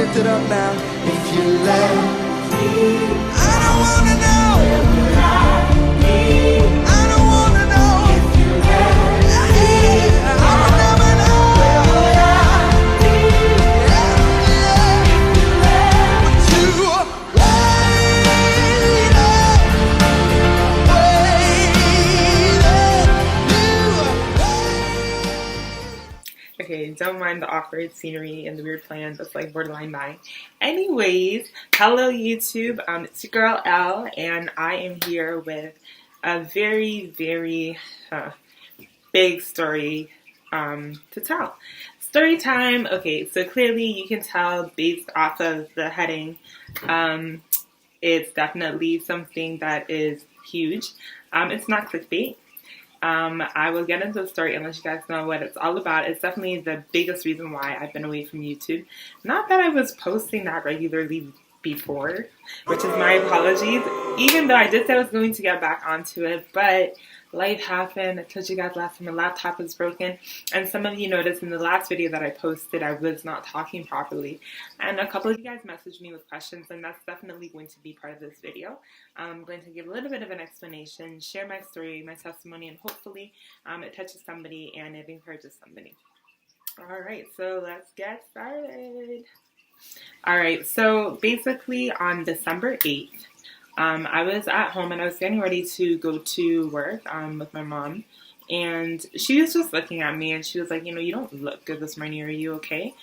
lift it up now. If you let me, I don't wanna know. Where will I be? I don't wanna know. If you let me, I will never know. Where will I be? If you let me, Okay, don't mind the awkward scenery and the weird plans. It's like borderline mine. Anyways, hello YouTube. It's your girl Elle, and I am here with a very, very big story to tell. Story time. Okay, so clearly you can tell based off of the heading, it's definitely something that is huge. It's not clickbait. I will get into the story and let you guys know what it's all about. It's definitely the biggest reason why I've been away from YouTube. Not that I was posting that regularly before, which is my apologies. Even though I did say I was going to get back onto it, but life happened. I told you guys last time my laptop was broken, and some of you noticed in the last video that I posted I was not talking properly, and a couple of you guys messaged me with questions, and that's definitely going to be part of this video. I'm going to give a little bit of an explanation, share my story, my testimony, and hopefully it touches somebody and it encourages somebody. Alright, so let's get started. Alright, so basically on December 8th, I was at home and I was getting ready to go to work with my mom, and she was just looking at me and she was like, you know, you don't look good this morning, are you okay?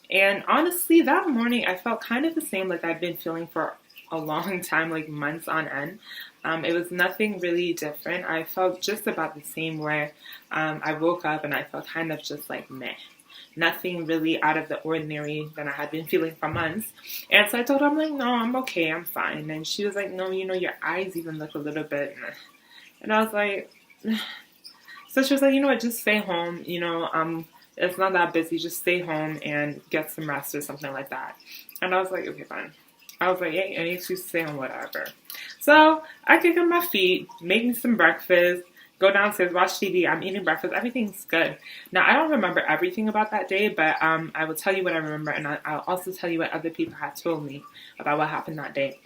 And honestly, that morning I felt kind of the same like I'd been feeling for a long time, like months on end. It was nothing really different. I felt just about the same where I woke up and I felt kind of just like meh. Nothing really out of the ordinary than I had been feeling for months. And so I told her, I'm like, no, I'm okay, I'm fine. And she was like, no, you know, your eyes even look a little bit meh. And I was like, so she was like, you know what, just stay home, you know, it's not that busy, just stay home and get some rest or something like that. And I was like, okay, fine. I was like, hey, any excuse to stay home, whatever. So I kick up my feet, make me some breakfast, go downstairs, watch TV, I'm eating breakfast, everything's good. Now, I don't remember everything about that day, but I will tell you what I remember, and I'll also tell you what other people had told me about what happened that day.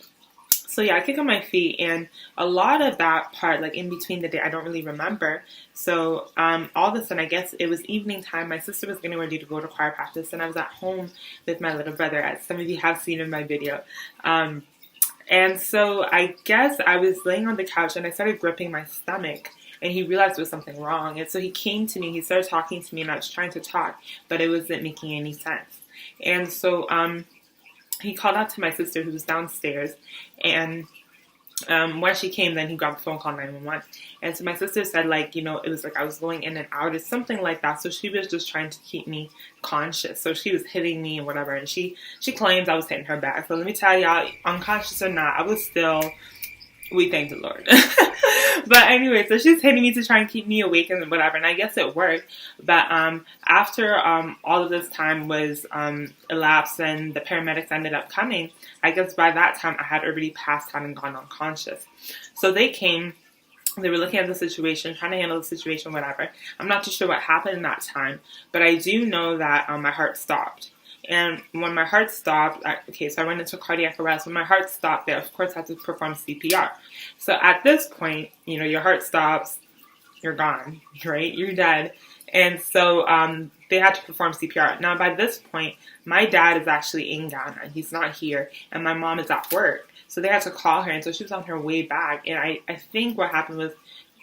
So yeah, I kick on my feet, and a lot of that part, like in between the day, I don't really remember. So all of a sudden, I guess it was evening time. My sister was getting ready to go to choir practice, and I was at home with my little brother, as some of you have seen in my video. And so I guess I was laying on the couch, and I started gripping my stomach, and he realized there was something wrong. And so he came to me, he started talking to me, and I was trying to talk, but it wasn't making any sense. And so he called out to my sister who was downstairs, and when she came, then he grabbed the phone, called 911. And so my sister said, like, you know, it was like I was going in and out or something like that. So she was just trying to keep me conscious. So she was hitting me and whatever, and she claims I was hitting her back. So let me tell y'all, unconscious or not, I was still, we thank the Lord. But anyway, so she's hitting me to try and keep me awake and whatever, and I guess it worked. But after all of this time was elapsed and the paramedics ended up coming, I guess by that time I had already passed out and gone unconscious. So they came, they were looking at the situation, trying to handle the situation, whatever. I'm not too sure what happened in that time, but I do know that my heart stopped. And when my heart stopped, so I went into cardiac arrest. When my heart stopped, they of course had to perform CPR. So at this point, you know, your heart stops, you're gone, right? You're dead. And so they had to perform CPR. Now by this point, my dad is actually in Ghana. He's not here. And my mom is at work. So they had to call her. And so she was on her way back. And I think what happened was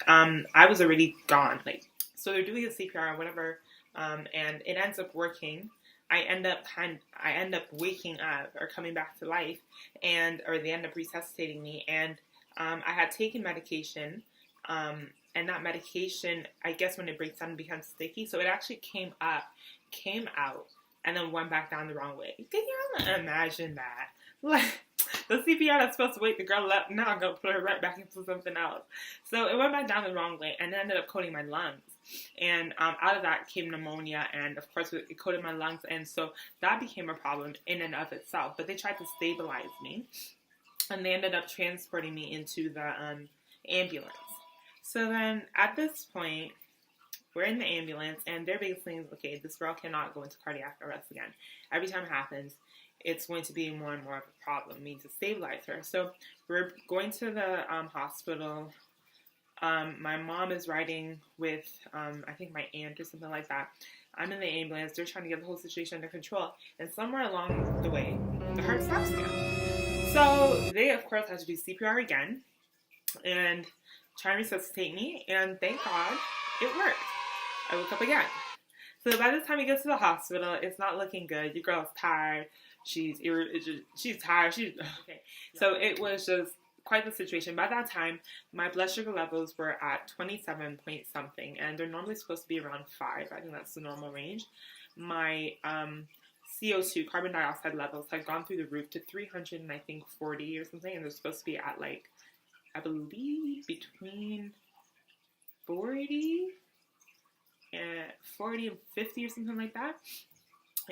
I was already gone. Like, so they're doing a CPR or whatever. And it ends up working. I end up waking up or coming back to life, or they end up resuscitating me, and I had taken medication, and that medication, I guess when it breaks down, it becomes sticky, so it actually came out, and then went back down the wrong way. Can you imagine that? Like, the CPR that's supposed to wake the girl up, now I'm going to put her right back into something else. So it went back down the wrong way, and it ended up coating my lungs. And out of that came pneumonia, and of course it coated my lungs, and so that became a problem in and of itself. But they tried to stabilize me, and they ended up transporting me into the ambulance. So then at this point, we're in the ambulance, and they're basically, okay, this girl cannot go into cardiac arrest again. Every time it happens, it's going to be more and more of a problem. We need to stabilize her. So we're going to the hospital. My mom is riding with, I think, my aunt or something like that. I'm in the ambulance. They're trying to get the whole situation under control. And somewhere along the way, the heart stops again. So they, of course, had to do CPR again and try and resuscitate me. And thank God it worked. I woke up again. So by the time we get to the hospital, it's not looking good. Your girl's tired. She's tired. Okay. So it was just quite the situation. By that time, my blood sugar levels were at 27 point something, and they're normally supposed to be around 5. I think that's the normal range. My CO2, carbon dioxide levels, had gone through the roof to 300 and I think 40 or something, and they're supposed to be at, like, I believe between 40 and 50 or something like that.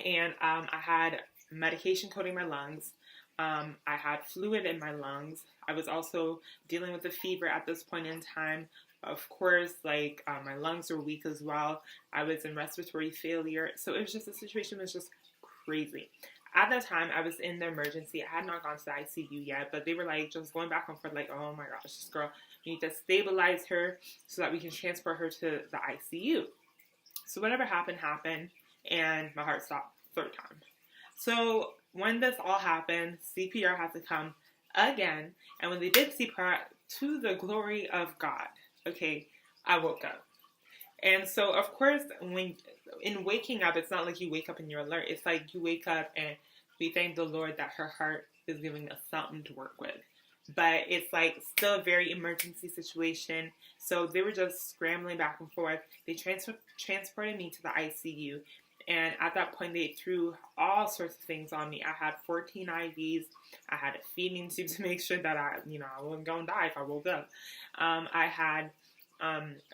And I had medication coating my lungs. I had fluid in my lungs. I was also dealing with a fever at this point in time. Of course, like, my lungs were weak as well. I was in respiratory failure. So it was just, the situation was just crazy. At that time, I was in the emergency. I had not gone to the ICU yet, but they were like just going back and forth, like, oh my gosh, this girl, we need to stabilize her so that we can transport her to the ICU. So whatever happened, and my heart stopped third time. So when this all happened, CPR had to come again. And when they did CPR, to the glory of God, okay, I woke up. And so, of course, when in waking up, it's not like you wake up and you're alert. It's like you wake up and we thank the Lord that her heart is giving us something to work with. But it's like still a very emergency situation. So they were just scrambling back and forth. They transported me to the ICU. And at that point, they threw all sorts of things on me. I had 14 IVs. I had a feeding tube to make sure that I wasn't going to die if I woke up. I had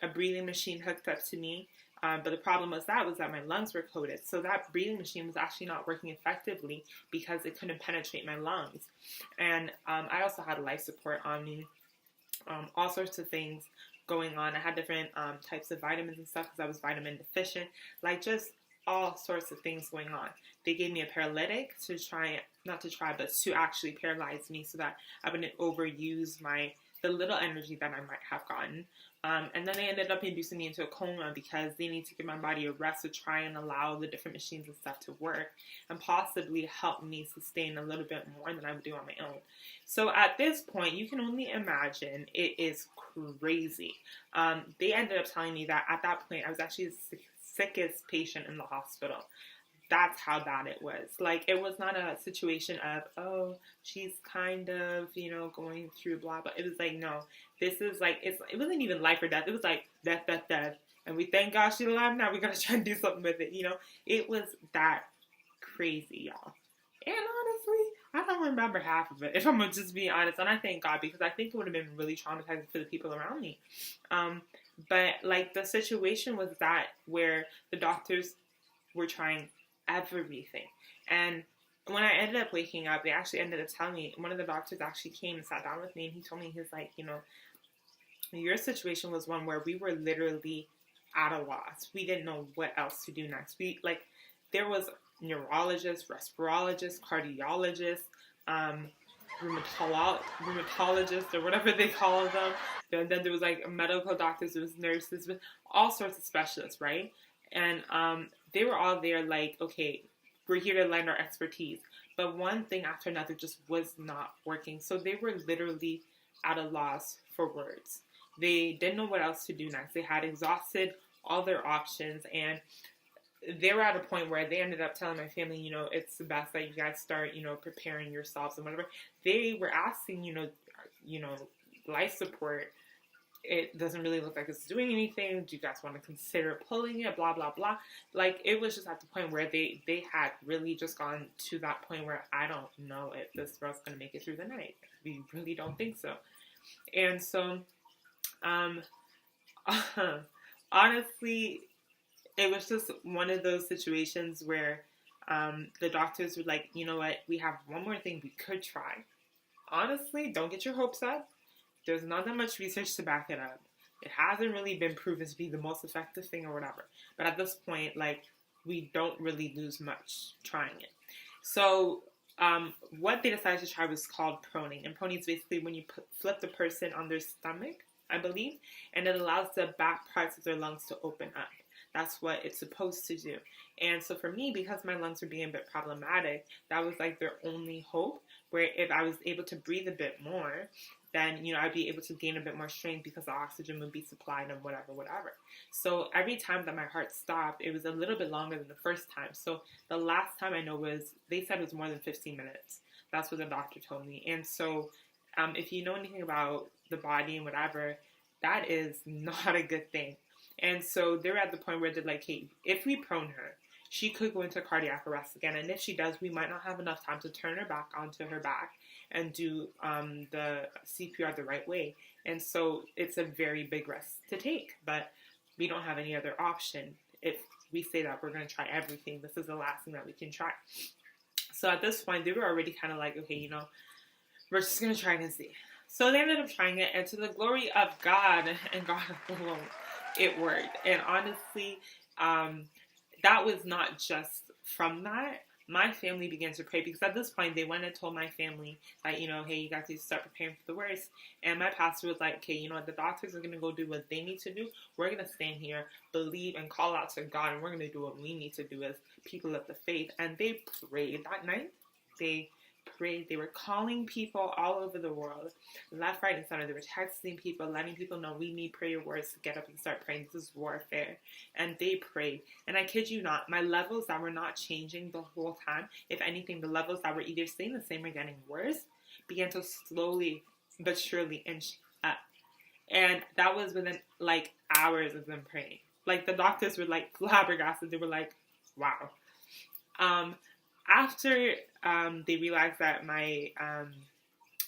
a breathing machine hooked up to me. But the problem was that my lungs were coated. So that breathing machine was actually not working effectively because it couldn't penetrate my lungs. And I also had life support on me. All sorts of things going on. I had different types of vitamins and stuff because I was vitamin deficient. Like, just all sorts of things going on. They gave me a paralytic to actually paralyze me so that I wouldn't overuse the little energy that I might have gotten. And then they ended up inducing me into a coma because they need to give my body a rest to try and allow the different machines and stuff to work and possibly help me sustain a little bit more than I would do on my own. So at this point, you can only imagine, it is crazy. They ended up telling me that at that point, I was actually the sickest patient in the hospital. That's how bad it was. Like, it was not a situation of, oh, she's kind of, going through blah, blah. It was like, no, this is like, it wasn't even life or death. It was like death, death, death. And we thank God she's alive now. We got to try and do something with it. It was that crazy, y'all. And honestly, I don't remember half of it, if I'm going to just be honest. And I thank God, because I think it would have been really traumatizing for the people around me. But like, the situation was that where the doctors were trying everything. And when I ended up waking up, they actually ended up telling me, one of the doctors actually came and sat down with me, and he told me, he's like, your situation was one where we were literally at a loss. We didn't know what else to do next. There was neurologists, respirologists, cardiologists, rheumatologists, or whatever they call them. And then there was like medical doctors, there was nurses, all sorts of specialists, right? And they were all there like, okay, we're here to lend our expertise. But one thing after another just was not working. So they were literally at a loss for words. They didn't know what else to do next. They had exhausted all their options, and they were at a point where they ended up telling my family, it's the best that you guys start, preparing yourselves and whatever. They were asking, life support. It doesn't really look like it's doing anything. Do you guys want to consider pulling it? Blah, blah, blah. Like, it was just at the point where they had really just gone to that point where I don't know if this girl's going to make it through the night. We really don't think so. And so, honestly, it was just one of those situations where the doctors were like, you know what, we have one more thing we could try. Honestly, don't get your hopes up. There's not that much research to back it up. It hasn't really been proven to be the most effective thing or whatever. But at this point, like, we don't really lose much trying it. So what they decided to try was called proning. And proning is basically when you flip the person on their stomach, I believe, and it allows the back parts of their lungs to open up. That's what it's supposed to do. And so for me, because my lungs were being a bit problematic, that was like their only hope, where if I was able to breathe a bit more, then, I'd be able to gain a bit more strength because the oxygen would be supplied and whatever. So every time that my heart stopped, it was a little bit longer than the first time. So the last time I know they said it was more than 15 minutes. That's what the doctor told me. And so if you know anything about the body and whatever, that is not a good thing. And so they're at the point where they're like, hey, if we prone her, she could go into cardiac arrest again. And if she does, we might not have enough time to turn her back onto her back and do the CPR the right way. And so it's a very big risk to take, but we don't have any other option. If we say that we're going to try everything, this is the last thing that we can try. So at this point, they were already kind of like, okay, we're just going to try and see. So they ended up trying it, and to the glory of God and God alone, it worked. And honestly, that was not just from that. My family began to pray, because at this point they went and told my family that, hey, you guys need to start preparing for the worst. And my pastor was like, okay, the doctors are going to go do what they need to do. We're going to stand here, believe, and call out to God, and we're going to do what we need to do as people of the faith. And they prayed that night. They prayed. They were calling people all over the world, left, right, and center. They were texting people, letting people know we need prayer words to get up and start praying. This is warfare. And they prayed. And I kid you not, my levels that were not changing the whole time, if anything, the levels that were either staying the same or getting worse, began to slowly but surely inch up. And that was within like hours of them praying. Like, the doctors were like flabbergasted. They were like, wow. After they realized that my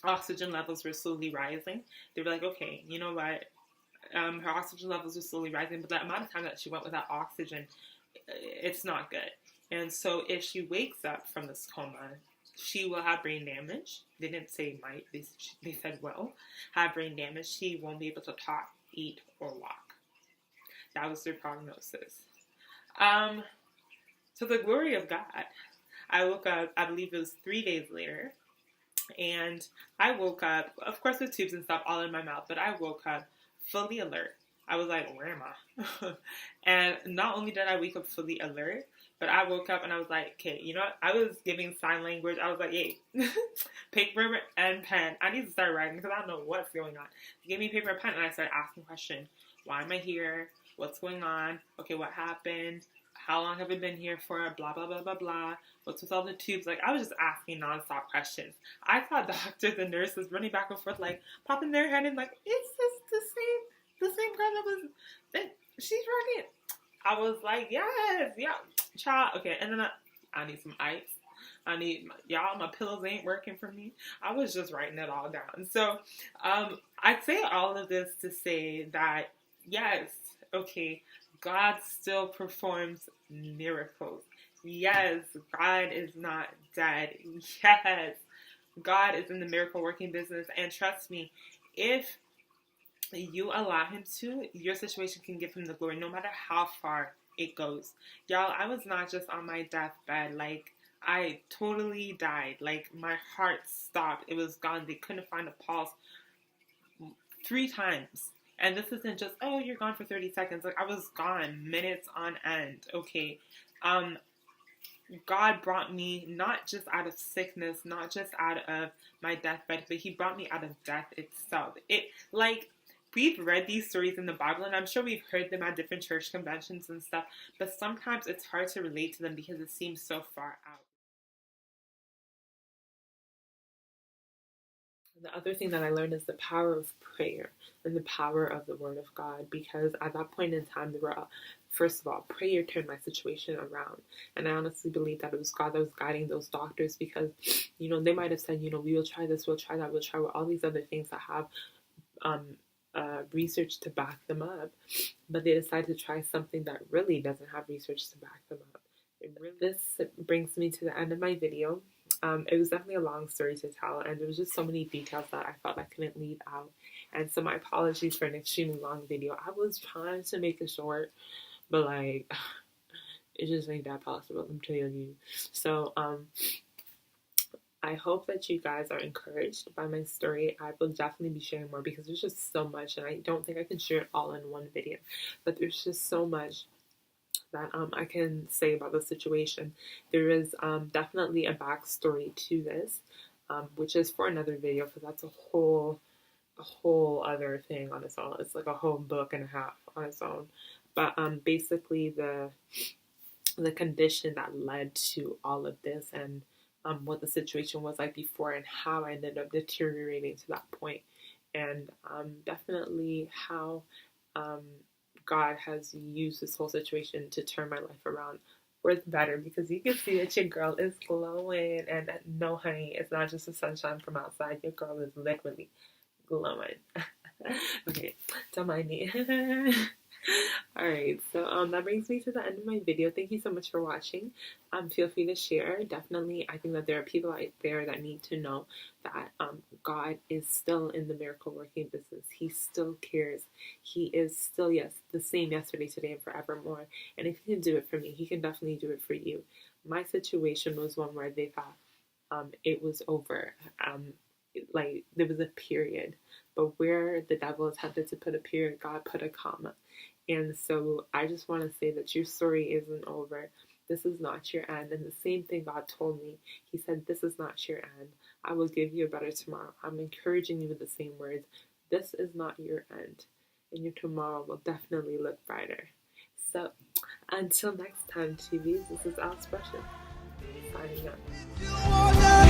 oxygen levels were slowly rising, they were like, okay, you know what? Her oxygen levels were slowly rising, but the amount of time that she went without oxygen, it's not good. And so if she wakes up from this coma, she will have brain damage. They didn't say might, they said will have brain damage. She won't be able to talk, eat, or walk. That was their prognosis. To the glory of God, I woke up, I believe it was 3 days later, and I woke up, of course with tubes and stuff all in my mouth, but I woke up fully alert. I was like, where am I? And not only did I wake up fully alert, but I woke up and I was like, okay, you know what? I was giving sign language. I was like, hey, paper and pen. I need to start writing because I don't know what's going on. They gave me paper and pen, and I started asking questions. Why am I here? What's going on? Okay, what happened? How long have I been here for? Blah, blah, blah, blah, blah. What's with all the tubes? Like, I was just asking nonstop questions. I thought doctors and nurses running back and forth, like, popping their head in, like, is this the same girl that she's pregnant? I was like, yes, yeah, child. Okay, and then I need some ice. My pillows ain't working for me. I was just writing it all down. So, I'd say all of this to say that, yes, okay, God still performs miracles. Yes, God is not dead. Yes, God is in the miracle working business. And trust me, if you allow him to, your situation can give him the glory no matter how far it goes. Y'all, I was not just on my deathbed. Like, I totally died. Like, my heart stopped. It was gone. They couldn't find a pulse 3 times. And this isn't just, oh, you're gone for 30 seconds. Like, I was gone minutes on end. Okay. God brought me not just out of sickness, not just out of my deathbed, but he brought me out of death itself. We've read these stories in the Bible, and I'm sure we've heard them at different church conventions and stuff, but sometimes it's hard to relate to them because it seems so far out. The other thing that I learned is the power of prayer and the power of the Word of God, because at that point in time, first of all, prayer turned my situation around. And I honestly believe that it was God that was guiding those doctors, because, they might have said, we will try this, we'll try that, we'll try all these other things that have research to back them up. But they decided to try something that really doesn't have research to back them up. This brings me to the end of my video. It was definitely a long story to tell, and there was just so many details that I felt I couldn't leave out. And so my apologies for an extremely long video. I was trying to make it short, but like, it just ain't that possible, I'm telling you. So, I hope that you guys are encouraged by my story. I will definitely be sharing more because there's just so much, and I don't think I can share it all in one video. But there's just so much that I can say about the situation. There is definitely a backstory to this, which is for another video because that's a whole other thing on its own. It's like a whole book and a half on its own. But basically the condition that led to all of this, and what the situation was like before, and how I ended up deteriorating to that point, and definitely how God has used this whole situation to turn my life around for the better, because you can see that your girl is glowing, and no honey, it's not just the sunshine from outside, your girl is literally glowing. Okay, don't mind me. Alright, so that brings me to the end of my video. Thank you so much for watching. Feel free to share. Definitely, I think that there are people out there that need to know that God is still in the miracle working business. He still cares. He is still, yes, the same yesterday, today, and forevermore. And if he can do it for me, he can definitely do it for you. My situation was one where they thought it was over. Like, there was a period. But where the devil attempted to put a period, God put a comma. And so I just want to say that your story isn't over. This is not your end. And the same thing God told me. He said, this is not your end. I will give you a better tomorrow. I'm encouraging you with the same words. This is not your end. And your tomorrow will definitely look brighter. So until next time, TVs, this is Al Expression signing out.